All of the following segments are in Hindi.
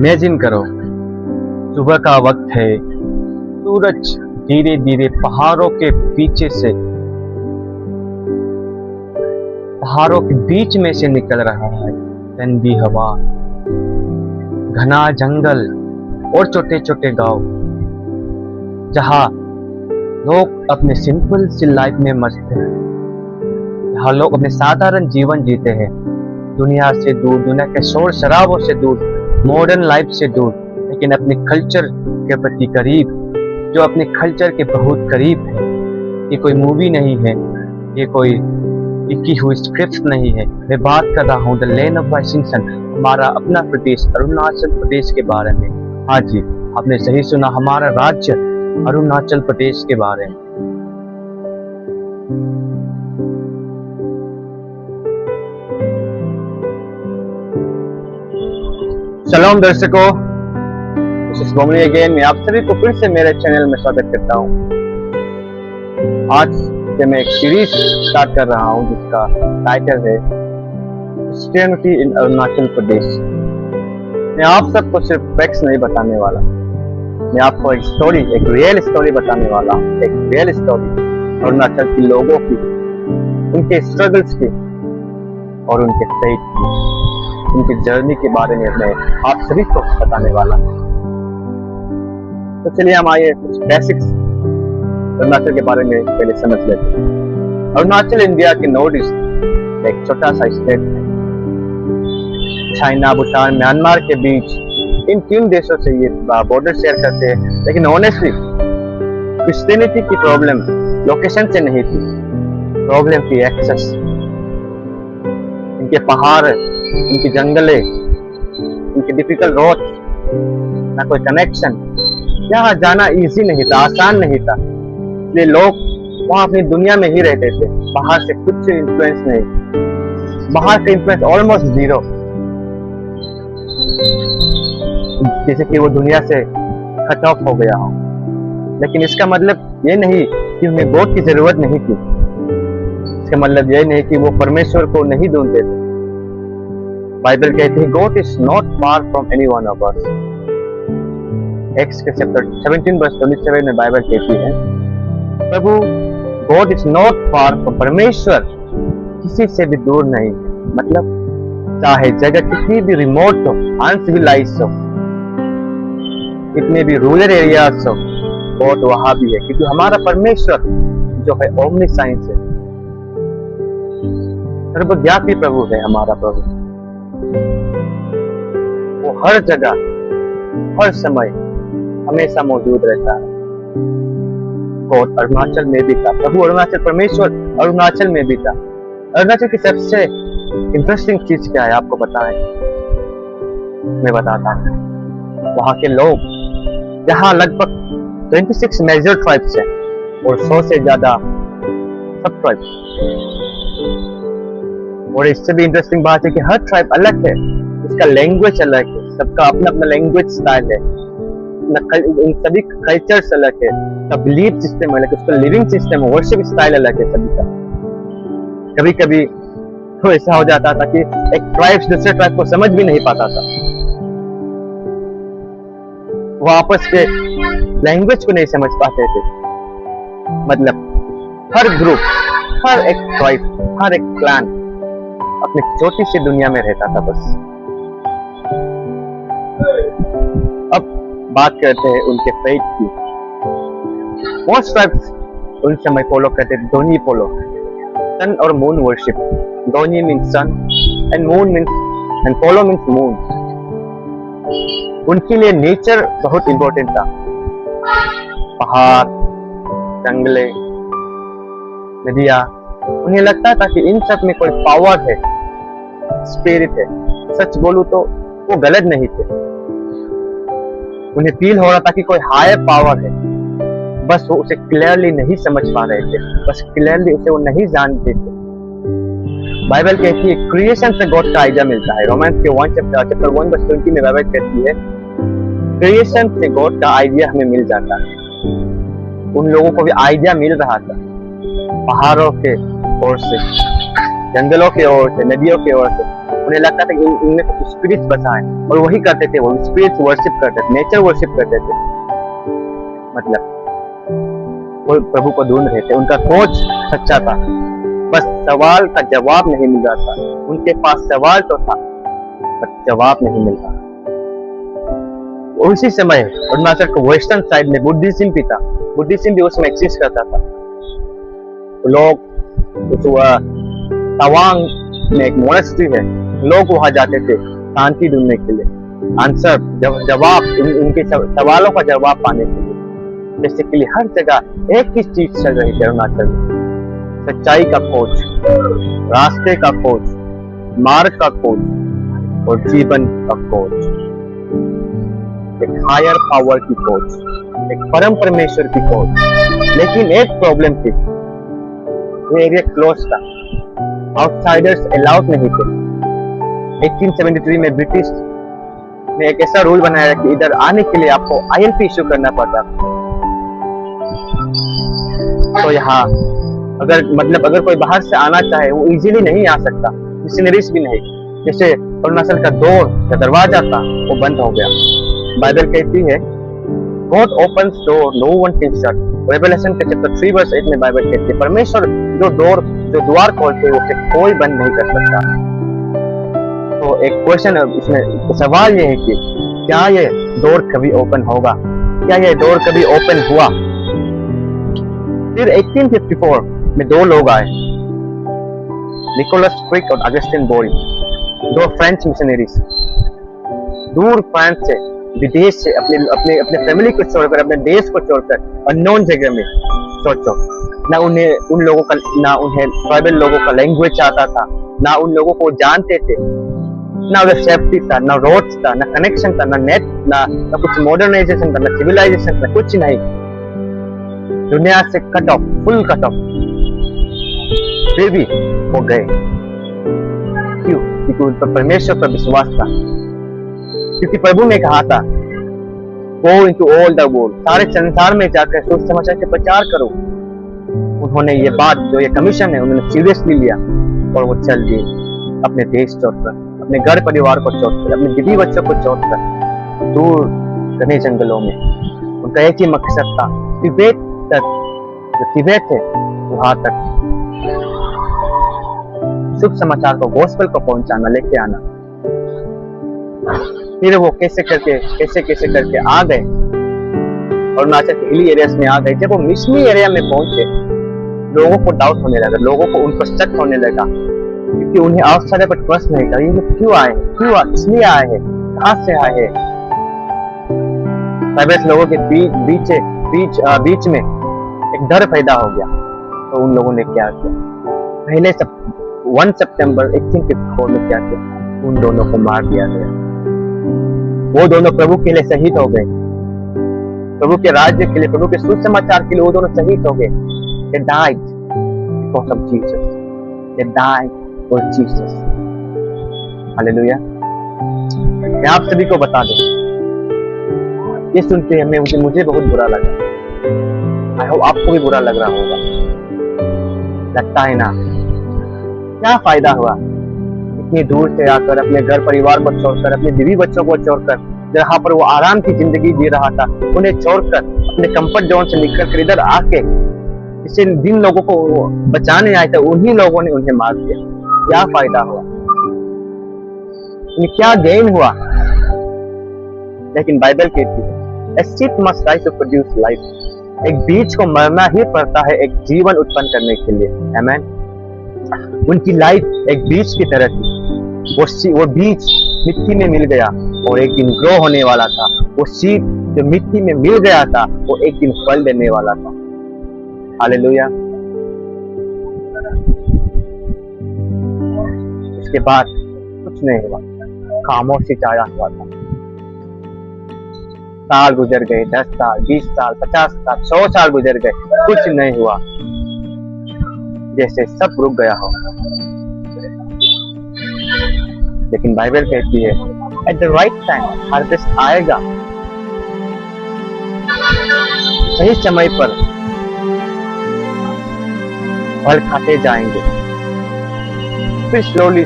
इमेजिन करो, सुबह का वक्त है, सूरज धीरे धीरे पहाड़ों के पीछे से, पहाड़ों के बीच में से निकल रहा है। ठंडी हवा, घना जंगल और छोटे छोटे गांव, जहां लोग अपने सिंपल सी लाइफ में मस्त हैं, जहां लोग अपने साधारण जीवन जीते हैं, दुनिया से दूर, दुनिया के शोर शराबों से दूर, मॉडर्न लाइफ से दूर, लेकिन अपने कल्चर के प्रति करीब, जो अपने कल्चर के बहुत करीब है। ये कोई मूवी नहीं है, ये कोई लिखी हुई स्क्रिप्ट नहीं है। मैं बात कर रहा हूँ the land of rising sun, हमारा अपना प्रदेश अरुणाचल प्रदेश के बारे में। हाँ जी, आपने सही सुना, हमारा राज्य अरुणाचल प्रदेश के बारे में। सलाम दर्शकों, अगेन मैं आप सभी को फिर से मेरे चैनल में स्वागत करता हूँ। आज से मैं एक सीरीज स्टार्ट कर रहा हूँ जिसका टाइटल है क्रिश्चियनिटी इन अरुणाचल प्रदेश। मैं आप सबको सिर्फ फैक्ट्स नहीं बताने वाला, मैं आपको एक स्टोरी, एक रियल स्टोरी बताने वाला हूँ। एक रियल स्टोरी अरुणाचल के लोगों की, उनके स्ट्रगल्स की और उनके फेथ की, उनकी जर्नी के बारे में मैं आप सभी को बताने वाला हूँ। तो चलिए हम आइए कुछ बेसिक्स अरुणाचल के बारे में पहले समझ लेते हैं। अरुणाचल इंडिया के नॉर्थ ईस्ट एक छोटा सा स्टेट है। चाइना, भूटान, म्यांमार के बीच इन 3 देशों से ये बॉर्डर शेयर करते हैं। लेकिन ऑनेस्टली क्रिश्चियनिटी की प्रॉब्लम लोकेशन से नहीं थी, प्रॉब्लम थी एक्सेस। इनके पहाड़, इनकी जंगलें, इनके डिफिकल्ट रोड, ना कोई कनेक्शन, यहाँ जाना इजी नहीं था, आसान नहीं था। इसलिए लोग वहाँ अपनी दुनिया में ही रहते थे, बाहर से कुछ इन्फ्लुएंस नहीं, बाहर का इन्फ्लुएंस ऑलमोस्ट जीरो। जैसे कि वो दुनिया से कट ऑफ हो गया हो। लेकिन इसका मतलब ये नहीं कि उन्हें गॉड की जरूरत नहीं थी, इसका मतलब ये नहीं कि वो परमेश्वर को नहीं ढूंढते थे। बाइबल कहती है God is not far from any one of us. Acts के चैप्टर 17 वर्स 27 में बाइबल कहती है प्रभु God is not far from, परमेश्वर किसी से भी दूर नहीं है। मतलब चाहे जगह कितनी भी रिमोट हो, अनसिविलाइज्ड हो, कितने भी रूरल एरियाज हो, गॉड वहां भी है, क्योंकि हमारा परमेश्वर जो है ओमनीसाइंस है, सर्वव्यापी प्रभु है। हमारा प्रभु वो हर जगह, हर समय, हमेशा मौजूद रहता है। गॉड अरुणाचल में भी था, प्रभु अरुणाचल, परमेश्वर अरुणाचल में भी था। अरुणाचल की सबसे इंटरेस्टिंग चीज क्या है आपको पता है? मैं बताता हूँ। वहां के लोग, यहाँ लगभग 26 मेजर ट्राइब्स हैं और 100 से ज्यादा सब ट्राइब्स। और इससे भी इंटरेस्टिंग बात है कि हर ट्राइब अलग है, उसका लैंग्वेज अलग है, सबका अपना अपना लैंग्वेज स्टाइल है, इन सभी कल्चर्स अलग है, उसका बिलीफ सिस्टम अलग है, उसका लिविंग सिस्टम, वर्शिप स्टाइल अलग है सभी का। कभी कभी तो ऐसा हो जाता था कि एक ट्राइब दूसरे ट्राइब को समझ भी नहीं पाता था, वो आपस के लैंग्वेज को नहीं समझ पाते थे। मतलब हर ग्रुप, हर एक ट्राइब, हर एक क्लैन अपनी छोटी सी दुनिया में रहता था बस। अब बात करते हैं उनके फेथ की। मोस्ट ट्राइब्स उन समय फॉलो करते थे दोनी फॉलो, सन और moon worship. Donyi means sun and moon means and Polo means moon. उनके लिए नेचर बहुत इंपॉर्टेंट था। पहाड़, जंगले, नदियां, उन्हें लगता था कि इन सब में कोई पावर है, स्पिरिट है। सच बोलूं तो वो गलत नहीं थे, उन्हें फील हो रहा था कि कोई हायर पावर है, बस वो उसे क्लियरली नहीं समझ पा रहे थे, बस क्लियरली उसे वो नहीं जानते थे। बाइबल कहती है क्रिएशन से गॉड का आइडिया मिलता है। रोमन्स के 1 चैप्टर 1 वर्स 20 में बाइबल कहती है क्रिएशन से गॉड का आइडिया हमें मिल जाता है। उन लोगों को भी आइडिया मिल रहा था, पहाड़ों के ओर से, जंगलों के ओर से, नदियों के ओर से, उन्हें लगता था कि इनमें कुछ स्पिरिट्स बसा है, और वही करते थे, वो स्पिरिट्स वर्शिप करते थे, नेचर वर्शिप करते थे। मतलब वो प्रभु को ढूंढ रहे थे, उनका खोज सच्चा था, बस सवाल का जवाब नहीं मिल रहा था। उनके पास सवाल तो था पर जवाब नहीं मिल रहा। उसी समय अरुणाचल के वेस्टर्न साइड में बुद्धिज्म भी था, बुद्धिज्म भी उसमें एग्जिस्ट करता था। तो लोग तवांग में एक मोनेस्ट्री है, लोग वहां जाते थे शांति ढूंढने के लिए, आंसर जवाब, उनके सवालों का जवाब पाने के लिए। बेसिकली हर जगह एक ही चीज चल रही थी अरुणाचल में, सच्चाई का खोज, रास्ते का खोज, मार्ग का खोज और जीवन का खोज, एक हायर पावर की खोज, एक परम परमेश्वर की खोज। लेकिन एक प्रॉब्लम थी, ये एरिया क्लोज था, आउटसाइडर्स अलाउड नहीं थे। 1873 में ब्रिटिश ने एक ऐसा रूल बनाया कि इधर आने के लिए आपको ILP इश्यू करना पड़ता। तो यहाँ अगर कोई बाहर से आना चाहे वो इजीली नहीं आ सकता, मिशनरीज भी नहीं। जैसे अरुणाचल का दरवाजा था वो बंद हो गया। बाइबल कहती है God opens door, no one can shut। Revelation के चैप्टर 3 वर्स 8 में बाइबल कहती है परमेश्वर जो द्वार खोलते हैं उसे कोई बंद नहीं कर सकता। तो एक क्वेश्चन इसमें सवाल ये है कि क्या ये डोर कभी ओपन होगा, क्या ये डोर कभी ओपन हुआ? फिर 1854 में दो लोग आए, निकोलस फ्रिक और अगस्टिन बोरी, दो फ्रेंच मिशनरीज, दूर फ्रांस से, विदेश से, अपने फैमिली को छोड़कर, अपने देश को छोड़कर अननोन जगह में। सोचो, ना उन्हें ट्राइबल लोगों का लैंग्वेज आता था, ना उन लोगों को जानते थे, ना उधर सेफ्टी था, ना रोड्स था, ना कनेक्शन था, ना नेट, ना कुछ मॉडर्नाइजेशन था, ना सिविलाइजेशन था, कुछ नहीं। दुनिया से cut off, full cut off. फिर भी वो गए, क्यों? क्योंकि उन पर परमेश्वर पर विश्वास था, क्योंकि प्रभु ने कहा था go into all the world, सारे संसार में जाकर सुसमाचार के प्रचार करो। उन्होंने ये बात, जो ये कमीशन है, उन्होंने सीरियसली लिया और वो चल दिए, अपने देश छोड़कर, अपने घर परिवार को छोड़कर, अपने बीवी बच्चों को छोड़कर, दूर घने जंगलों में। उनका एक ही मकसद था, तिब्बत तक, जो तिब्बत है वहां तक शुभ समाचार को, गॉस्पेल को पहुंचाना, लेके आना। फिर वो कैसे करके आ गए अरुणाचल के हिली एरियाज में आ गए। जब वो मिशनी एरिया में पहुंचे, लोगों को डाउट होने लगा, लोगों को उन पर शक होने लगा, क्योंकि उन्हें आउटसाइडर पर ट्रस्ट नहीं था। ये क्यों आए, इसलिए आए हैं, कहां से आए हैं? ट्राइबल लोगों के बीच में एक डर पैदा हो गया। तो उन लोगों ने क्या किया? पहले 1 सितंबर 1854 में क्या किया? उन दोनों को मार दिया गया। वो दोनों प्रभु के लिए शहीद हो गए, प्रभु के राज्य के लिए, प्रभु के सुसमाचार के लिए वो दोनों शहीद हो गए। They died because of Jesus. They died for Jesus. Hallelujah. मैं आप सभी को बता दूं, ये सुनते हमें मुझे बहुत बुरा लगा। आई होप आपको भी बुरा लग रहा होगा। लगता है ना, क्या फायदा हुआ इतनी दूर से आकर, अपने घर परिवार को छोड़कर, अपने बीवी बच्चों को छोड़कर, जहाँ पर वो आराम की जिंदगी जी रहा था, उन्हें छोड़कर, अपने कंफर्ट जोन से निकल कर इधर आके इसे जिन लोगों को बचाने आए थे, उन्हीं लोगों ने उन्हें मार दिया। क्या फायदा हुआ, क्या गेन हुआ? लेकिन बाइबल कहती है A seed must die to produce life। एक बीज को मरना ही पड़ता है एक जीवन उत्पन्न करने के लिए। आमीन। उनकी लाइफ एक बीज की तरह थी। वो बीज मिट्टी में मिल गया और एक दिन ग्रो होने वाला था। वो सीड जो मिट्टी में मिल गया था, वो एक दिन फल देने वाला था। हालेलुया। इसके बाद कुछ नहीं हुआ, खामोशी छाया हुआ था। साल गुजर गए, 10 साल, 20 साल, 50 साल, 100 साल गुजर गए, कुछ नहीं हुआ, जैसे सब रुक गया हो। लेकिन बाइबल कहती है at the right time harvest आएगा, सही समय पर फल खाते जाएंगे। फिर स्लोली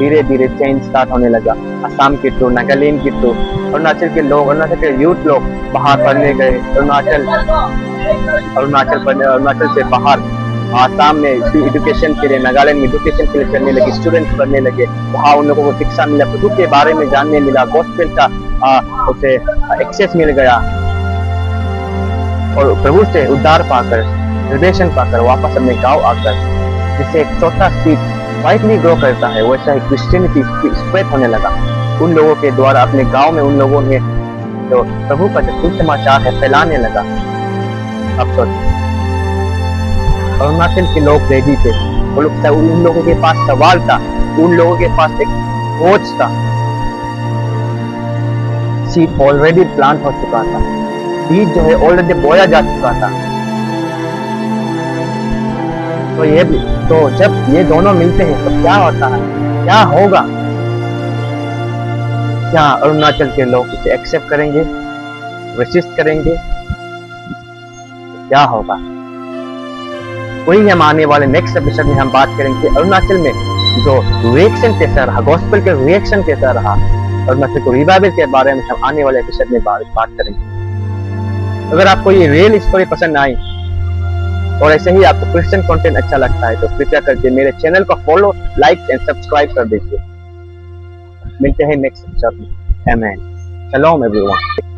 धीरे धीरे चेंज स्टार्ट होने लगा। असम के थ्रू, नागालैंड के थ्रू, अरुणाचल के लोग, अरुणाचल के यूथ लोग बाहर पढ़ने गए। अरुणाचल से बाहर आसाम में एजुकेशन के लिए, नागालैंड में एजुकेशन के लिए चलने लगे, स्टूडेंट्स पढ़ने लगे। वहाँ उन लोगों को शिक्षा मिला, प्रभु के बारे में जानने मिला, गॉस्पेल का उसे एक्सेस मिल गया और प्रभु से उद्धार पाकर, रिलेशन पाकर वापस अपने गांव आकर, जिससे एक छोटा सीड वाइडली ग्रो करता है, वैसा ही क्रिश्चियनिटी स्प्रेड होने लगा उन लोगों के द्वारा। अपने गांव में उन लोगों ने जो प्रभु का जो सुसमाचार है फैलाने लगा। अब सोचिए, अरुणाचल के लोग रेडी थे, वो लोग, उन लोगों के पास सवाल था, उन लोगों के पास एक खोज था। सीड ऑलरेडी प्लांट हो चुका था, बीज जो है ऑलरेडी बोया जा चुका था। तो जब ये दोनों मिलते हैं तो क्या होता है, क्या होगा? क्या अरुणाचल के लोग इसे एक्सेप्ट करेंगे, रेसिस्ट करेंगे? क्या होगा? वही हम आने वाले नेक्स्ट एपिसोड में हम बात करेंगे अरुणाचल में जो रिएक्शन कैसा रहा, गॉस्पेल के रिएक्शन कैसा रहा, अरुणाचल को रिवाइवल के बारे में हम आने वाले एपिसोड में बात करेंगे। अगर आपको ये रियल स्टोरी पसंद आई और ऐसे ही आपको क्रिश्चियन कंटेंट अच्छा लगता है तो कृपया करके मेरे चैनल को फॉलो, लाइक एंड सब्सक्राइब कर दीजिए। मिलते हैं नेक्स्ट एपिसोड में। आमीन। शलोम एवरीवन।